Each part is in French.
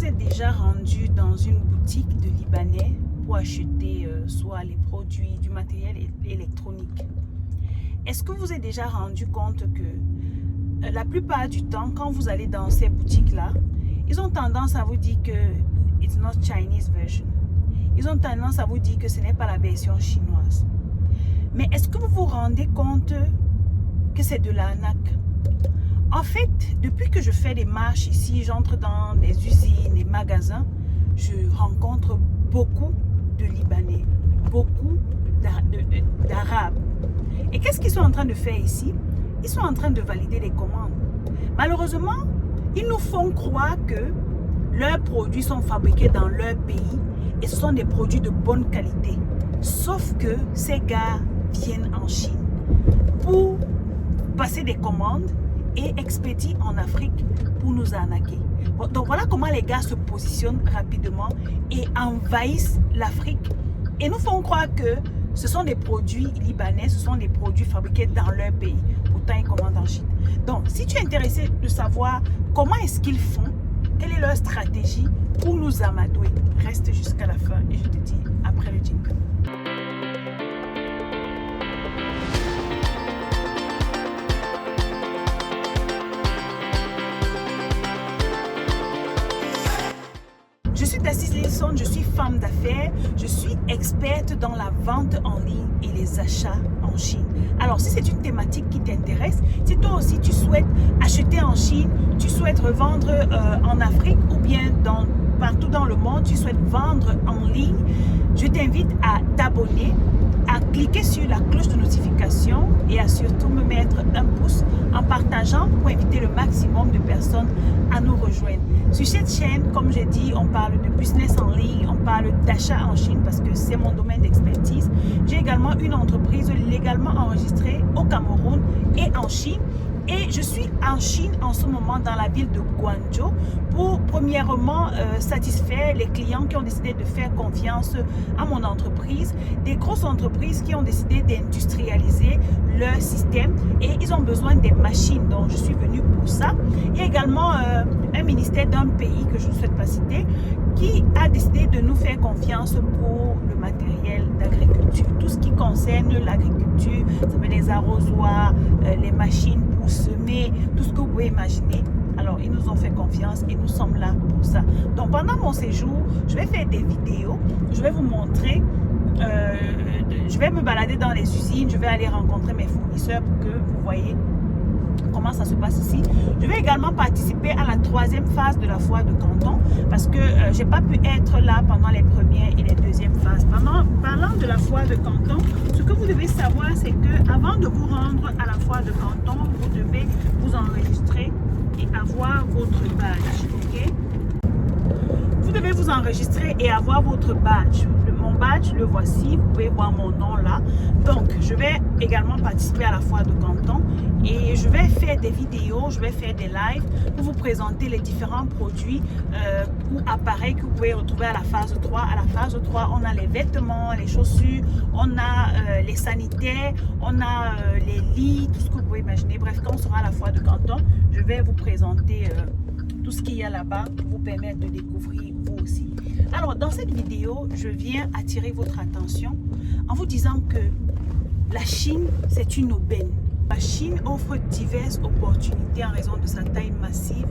êtes déjà rendu dans une boutique de Libanais pour acheter soit les produits, du matériel électronique, est-ce que vous êtes déjà rendu compte que la plupart du temps, quand vous allez dans ces boutiques-là, ils ont tendance à vous dire que it's not Chinese version. Ils ont tendance à vous dire que ce n'est pas la version chinoise. Mais est-ce que vous vous rendez compte que c'est de l'arnaque? En fait, depuis que je fais des marches ici, j'entre dans des usines, des magasins, je rencontre beaucoup de Libanais, beaucoup d'Arabes. Et qu'est-ce qu'ils sont en train de faire ici? Ils sont en train de valider les commandes. Malheureusement, ils nous font croire que leurs produits sont fabriqués dans leur pays et ce sont des produits de bonne qualité. Sauf que ces gars viennent en Chine pour passer des commandes et expédient en Afrique pour nous arnaquer. Bon, donc voilà comment les gars se positionnent rapidement et envahissent l'Afrique et nous font croire que ce sont des produits libanais, ce sont des produits fabriqués dans leur pays. Pourtant, ils commandent en Chine. Donc, si tu es intéressé de savoir comment est-ce qu'ils font, quelle est leur stratégie pour nous amadouer, reste jusqu'à la fin et je te dis après le jingle. Je suis Tassis Lilson, je suis femme d'affaires, je suis experte dans la vente en ligne et les achats en Chine. Alors si c'est une thématique qui t'intéresse, si toi aussi tu souhaites acheter en Chine, tu souhaites revendre en Afrique ou bien partout dans le monde, tu souhaites vendre en ligne, je t'invite à t'abonner, à cliquer sur la cloche de notification et à surtout me mettre un pouce en partageant pour inviter le maximum de personnes à nous rejoindre. Sur cette chaîne, comme j'ai dit, on parle de business en ligne, on parle d'achat en Chine parce que c'est mon domaine d'expertise. J'ai également une entreprise légalement enregistrée au Cameroun et en Chine. Et je suis en Chine en ce moment dans la ville de Guangzhou pour premièrement satisfaire les clients qui ont décidé de faire confiance à mon entreprise, des grosses entreprises qui ont décidé d'industrialiser leur système et ils ont besoin des machines, donc je suis venue pour ça. Il y a également un ministère d'un pays que je ne souhaite pas citer qui a décidé de nous faire confiance pour le matériel d'agriculture, tout ce qui concerne l'agriculture, ça veut dire les arrosoirs, les machines pour semer, tout ce que vous pouvez imaginer. Alors, ils nous ont fait confiance et nous sommes là pour ça. Donc, pendant mon séjour, je vais faire des vidéos, je vais vous montrer, je vais me balader dans les usines, je vais aller rencontrer mes fournisseurs pour que vous voyez comment ça se passe ici. Je vais également participer à la 3e phase de la foire de Canton parce que j'ai pas pu être là pendant les premières et les deuxièmes phases. Parlant de la foire de Canton, ce que vous devez savoir, c'est que avant de vous rendre à la foire de Canton, vous devez vous enregistrer et avoir votre badge. Ok? Vous devez vous enregistrer et avoir votre badge. Mon badge, le voici, vous pouvez voir mon nom là. Donc, je vais également participer à la foire de Canton et je vais faire des vidéos, je vais faire des lives pour vous présenter les différents produits ou appareils que vous pouvez retrouver à la phase 3. À la phase 3, on a les vêtements, les chaussures, on a les sanitaires, on a les lits, tout ce que vous pouvez imaginer. Bref, quand on sera à la foire de Canton, je vais vous présenter tout ce qu'il y a là-bas pour vous permettre de découvrir vous aussi. Alors, dans cette vidéo, je viens attirer votre attention en vous disant que la Chine, c'est une aubaine. La Chine offre diverses opportunités en raison de sa taille massive,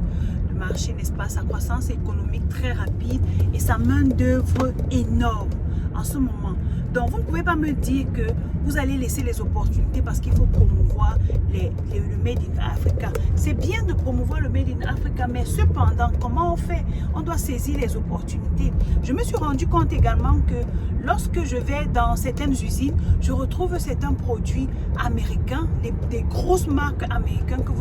le marché, n'est-ce pas, sa croissance économique très rapide et sa main-d'œuvre énorme en ce moment. Donc, vous ne pouvez pas me dire que vous allez laisser les opportunités parce qu'il faut promouvoir le Made in Africa. C'est bien de promouvoir le Made in Africa, mais cependant, comment on fait? On doit saisir les opportunités. Je me suis rendu compte également que lorsque je vais dans certaines usines, je retrouve certains produits américains, des grosses marques américaines que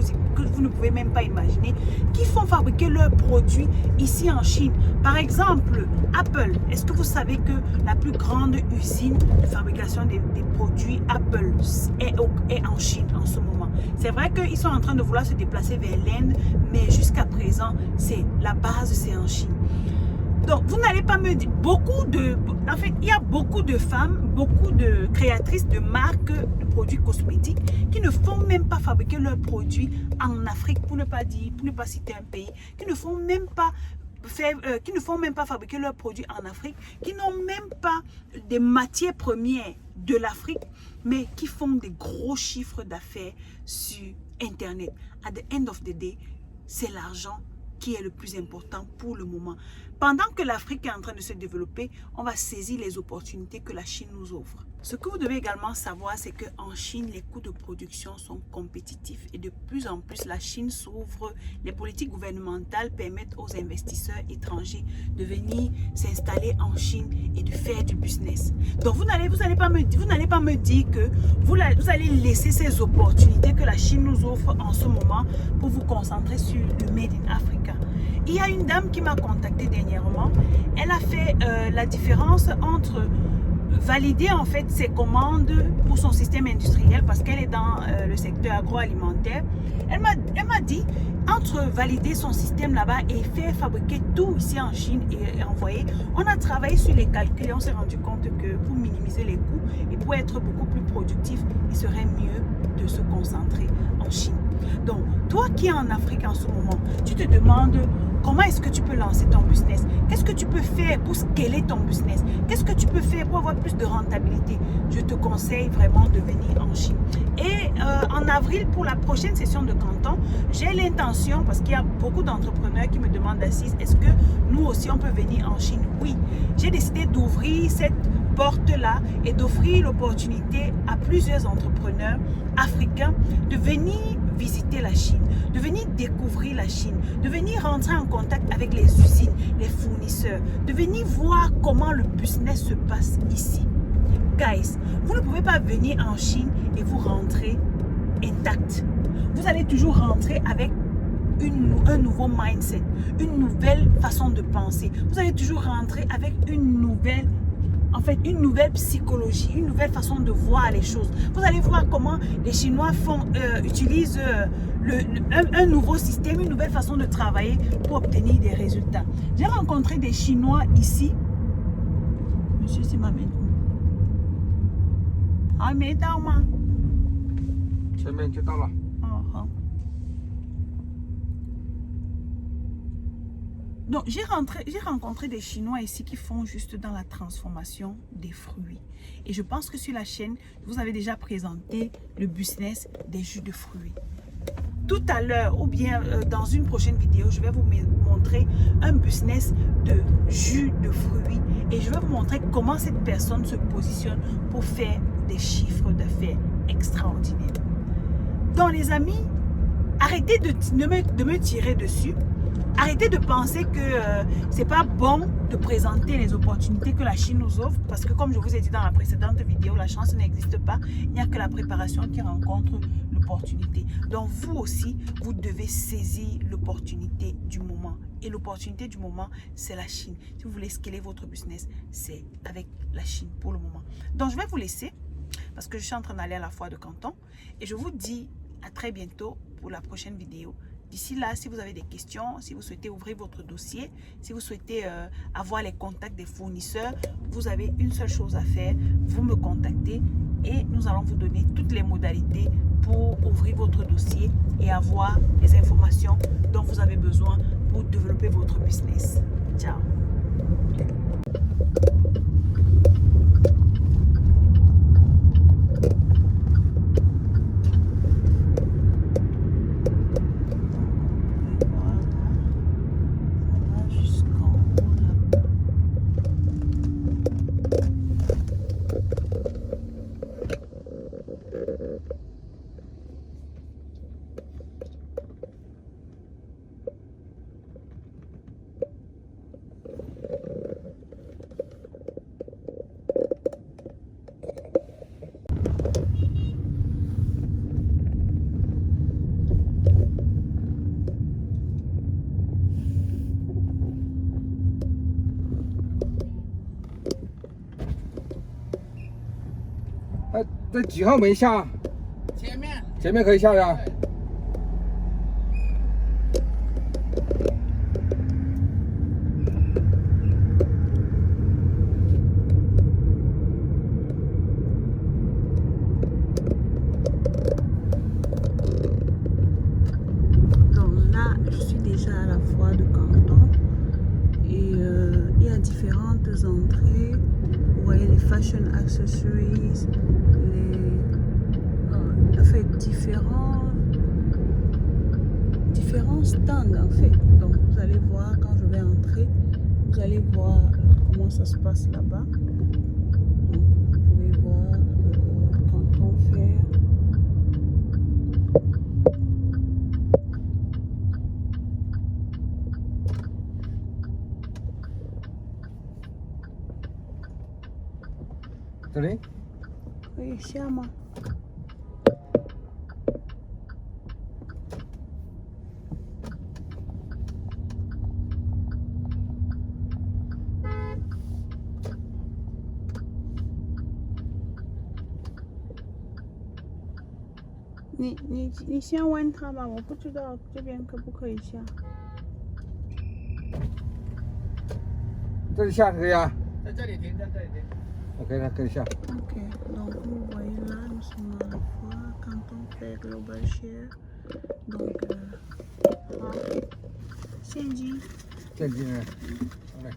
vous ne pouvez même pas imaginer, qui font fabriquer leurs produits ici en Chine. Par exemple, Apple. Est-ce que vous savez que la plus grande usine de fabrication des produits Apple est en Chine en ce moment? C'est vrai qu'ils sont en train de vouloir se déplacer vers l'Inde, mais jusqu'à présent, la base, c'est en Chine. Donc, vous n'allez pas me dire, en fait, il y a beaucoup de femmes, beaucoup de créatrices de marques de produits cosmétiques qui ne font même pas fabriquer leurs produits en Afrique, pour ne pas citer un pays, qui ne font même pas qui ne font même pas fabriquer leurs produits en Afrique, qui n'ont même pas des matières premières de l'Afrique, mais qui font des gros chiffres d'affaires sur Internet. At the end of the day, c'est l'argent qui est le plus important pour le moment. Pendant que l'Afrique est en train de se développer, on va saisir les opportunités que la Chine nous offre. Ce que vous devez également savoir, c'est qu'en Chine, les coûts de production sont compétitifs et de plus en plus, la Chine s'ouvre. Les politiques gouvernementales permettent aux investisseurs étrangers de venir s'installer en Chine et de faire du business. Donc, vous n'allez pas me dire que vous allez laisser ces opportunités que la Chine nous offre en ce moment pour vous concentrer sur le Made in Africa. Il y a une dame qui m'a contacté dernièrement. Elle a fait la différence entre valider en fait ses commandes pour son système industriel parce qu'elle est dans le secteur agroalimentaire. Elle m'a dit, entre valider son système là-bas et faire fabriquer tout ici en Chine et envoyer, on a travaillé sur les calculs et on s'est rendu compte que pour minimiser les coûts et pour être beaucoup plus productif, il serait mieux de se concentrer en Chine. Donc, toi qui es en Afrique en ce moment, tu te demandes comment est-ce que tu peux lancer ton business? Qu'est-ce que tu peux faire pour scaler ton business? Qu'est-ce que tu peux faire pour avoir plus de rentabilité? Je te conseille vraiment de venir en Chine. Et en avril, pour la prochaine session de canton, j'ai l'intention, parce qu'il y a beaucoup d'entrepreneurs qui me demandent Assise, est-ce que nous aussi on peut venir en Chine? Oui, j'ai décidé d'ouvrir cette porte-là et d'offrir l'opportunité à plusieurs entrepreneurs africains de venir visiter la Chine, de venir découvrir la Chine, de venir rentrer en contact avec les usines, les fournisseurs, de venir voir comment le business se passe ici. Guys, vous ne pouvez pas venir en Chine et vous rentrer intact. Vous allez toujours rentrer avec un nouveau mindset, une nouvelle façon de penser. Vous allez toujours rentrer avec une nouvelle psychologie, une nouvelle façon de voir les choses. Vous allez voir comment les Chinois utilisent un nouveau système, une nouvelle façon de travailler pour obtenir des résultats. J'ai rencontré des Chinois ici. Monsieur, c'est ma main. Ah, mais dans ma. Donc, j'ai rencontré des Chinois ici qui font juste dans la transformation des fruits. Et je pense que sur la chaîne, je vous avais déjà présenté le business des jus de fruits. Tout à l'heure, ou bien dans une prochaine vidéo, je vais vous montrer un business de jus de fruits. Et je vais vous montrer comment cette personne se positionne pour faire des chiffres d'affaires extraordinaires. Donc, les amis, arrêtez de me tirer dessus. Arrêtez de penser que c'est pas bon de présenter les opportunités que la Chine nous offre parce que comme je vous ai dit dans la précédente vidéo, la chance n'existe pas. Il n'y a que la préparation qui rencontre l'opportunité. Donc vous aussi, vous devez saisir l'opportunité du moment. Et l'opportunité du moment, c'est la Chine. Si vous voulez scaler votre business, c'est avec la Chine pour le moment. Donc je vais vous laisser parce que je suis en train d'aller à la foire de Canton. Et je vous dis à très bientôt pour la prochaine vidéo. D'ici là, si vous avez des questions, si vous souhaitez ouvrir votre dossier, si vous souhaitez avoir les contacts des fournisseurs, vous avez une seule chose à faire, vous me contactez et nous allons vous donner toutes les modalités pour ouvrir votre dossier et avoir les informations dont vous avez besoin pour développer votre business. Ciao!这几号门下？前面可以下呀。Donc là, je suis déjà à la foire de Canton. fashion accessories, en fait différents stands en fait. Donc vous allez voir quand je vais entrer, vous allez voir comment ça se passe là-bas. Donc vous pouvez voir quand on fait Sorry? oui, siamo.你先问他吧，我不知道这边可不可以下。这里下可以啊。在这里停，在这里停。 OK， 那可以下。 Ok, donc vous voyez là, nous sommes à la fois quand on fait Global Share. Donc, 好，现金。现金啊，来。